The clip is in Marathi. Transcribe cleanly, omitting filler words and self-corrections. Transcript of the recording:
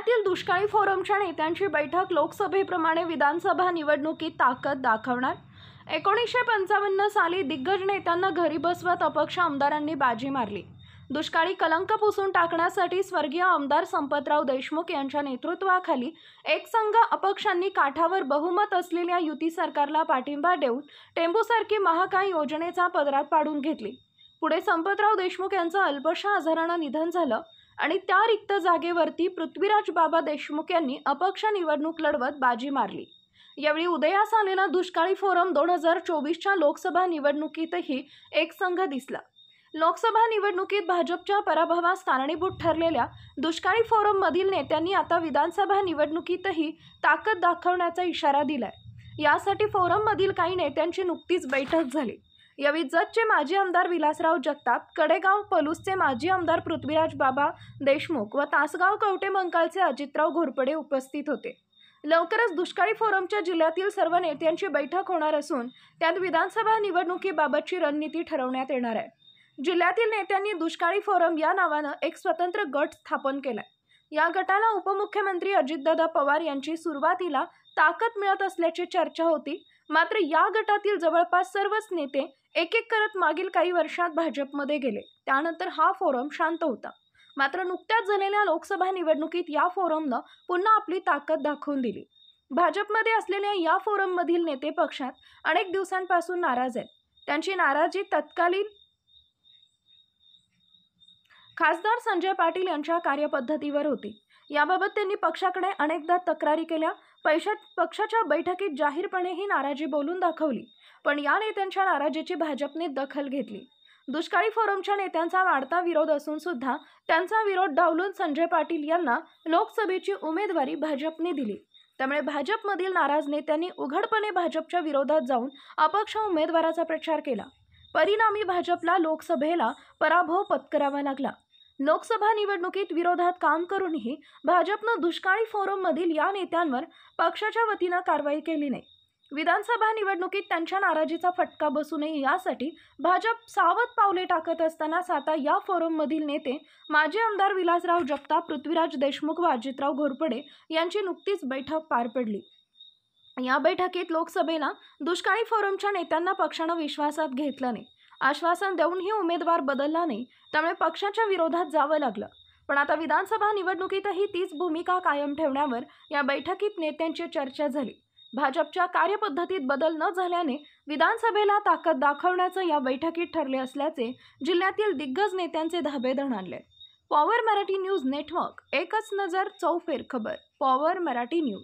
जिल्ह्यातील दुष्काळी फोरमच्या नेत्यांची बैठक लोकसभेप्रमाणे विधानसभा निवडणुकीत ताकद दाखवणार। 1955 साली दिग्गज नेत्यांना घरी बसवत अपक्ष आमदारांनी बाजी मारली। दुष्काळी कलंक पुसून टाकण्यासाठी स्वर्गीय आमदार संपतराव देशमुख यांच्या नेतृत्वाखाली एक संघ अपक्षांनी काठावर बहुमत असलेल्या युती सरकारला पाठिंबा देऊन टेंबूसारखी महाकाय योजनेचा पदरात पाडून घेतली। पुढे संपतराव देशमुख यांचं अल्पशा आजारानं निधन झालं आणि त्या रिक्त जागेवरती पृथ्वीराज बाबा देशमुख यांनी अपक्ष निवडणूक लढवत बाजी मारली। यावेळी उदयास आलेला दुष्काळी फोरम 2024च्या लोकसभा निवडणुकीतही एक संघ दिसला। लोकसभा निवडणुकीत भाजपच्या पराभवास कारणीभूत ठरलेल्या दुष्काळी फोरम मधील नेत्यांनी आता विधानसभा निवडणुकीतही ताकद दाखवण्याचा इशारा दिलाय। यासाठी फोरम मधील काही नेत्यांची नुकतीच बैठक झाली। यावेळी जतचे माजी आमदार विलासराव जगताप, कडेगाव पलूसचे माजी आमदार पृथ्वीराज बाबा देशमुख व तासगाव कवठेमंकाळचे अजितराव घोरपडे उपस्थित होते। लवकरच दुष्काळी फोरमच्या जिल्ह्यातील सर्व नेत्यांची बैठक होणार असून त्यात विधानसभा निवडणुकीबाबतची रणनीती ठरवण्यात येणार आहे। जिल्ह्यातील नेत्यांनी दुष्काळी फोरम या नावानं एक स्वतंत्र गट स्थापन केलाय। या गटाला उपमुख्यमंत्री अजितदादा पवार यांची सुरुवातीला ताकद मिळत असल्याची चर्चा होती, मात्र या गटातील जवळपास सर्वच नेते एक एक करत मागील काही वर्षात भाजपमध्ये गेले। त्यानंतर हा फोरम शांत होता। मात्र नुकत्याच झालेल्या लोकसभा निवडणुकीत या फोरमनं पुन्हा आपली ताकद दाखवून दिली। भाजपमध्ये असलेल्या या फोरम मधील नेते पक्षात अनेक दिवसांपासून नाराज आहेत। त्यांची नाराजी तत्कालीन खासदार संजय पाटील यांच्या कार्यपद्धतीवर होती। याबाबत त्यांनी पक्षाकडे अनेकदा तक्रारी केल्या। पक्षाच्या बैठकीत जाहीरपणे ही नाराजी बोलून दाखवली, पण या नेत्यांच्या नाराजीची भाजपने दखल घेतली। दुष्काळी फोरमच्या नेत्यांचा वाढता विरोध असून सुद्धा त्यांचा विरोध डावलून संजय पाटील यांना लोकसभेची उमेदवारी भाजपने दिली। त्यामुळे भाजपमधील नाराज नेत्यांनी उघडपणे भाजपच्या विरोधात जाऊन अपक्ष उमेदवाराचा प्रचार केला। परिणामी भाजपला लोकसभेला पराभव पत्करावा लागला। लोकसभा निवडणुकीत विरोधात काम करूनही भाजपनं दुष्काळी फोरम मधील या नेत्यांवर पक्षाच्या वतीनं कारवाई केली नाही। विधानसभा निवडणुकीत त्यांच्या नाराजीचा फटका बसू नये यासाठी भाजप सावध पावले टाकत असतानाच आता या फोरम मधील नेते माजी आमदार विलासराव जगताप, पृथ्वीराज देशमुख व अजितराव घोरपडे यांची नुकतीच बैठक पार पडली। या बैठकीत लोकसभेला दुष्काळी फोरमच्या नेत्यांना पक्षानं विश्वासात घेतलं नाही। आश्वासन देऊनही उमेदवार बदलला नाही, त्यामुळे पक्षाच्या विरोधात जावं लागलं। पण आता विधानसभा निवडणुकीतही तीच भूमिका कायम ठेवण्यावर या बैठकीत नेत्यांची चर्चा झाली। भाजपच्या कार्यपद्धतीत बदल न झाल्याने विधानसभेला ताकद दाखवण्याचं या बैठकीत ठरले असल्याचे जिल्ह्यातील दिग्गज नेत्यांचे धाबे दणाणले। पॉवर मराठी न्यूज नेटवर्क, एकच नजर चौफेर खबर। Power Marathi news.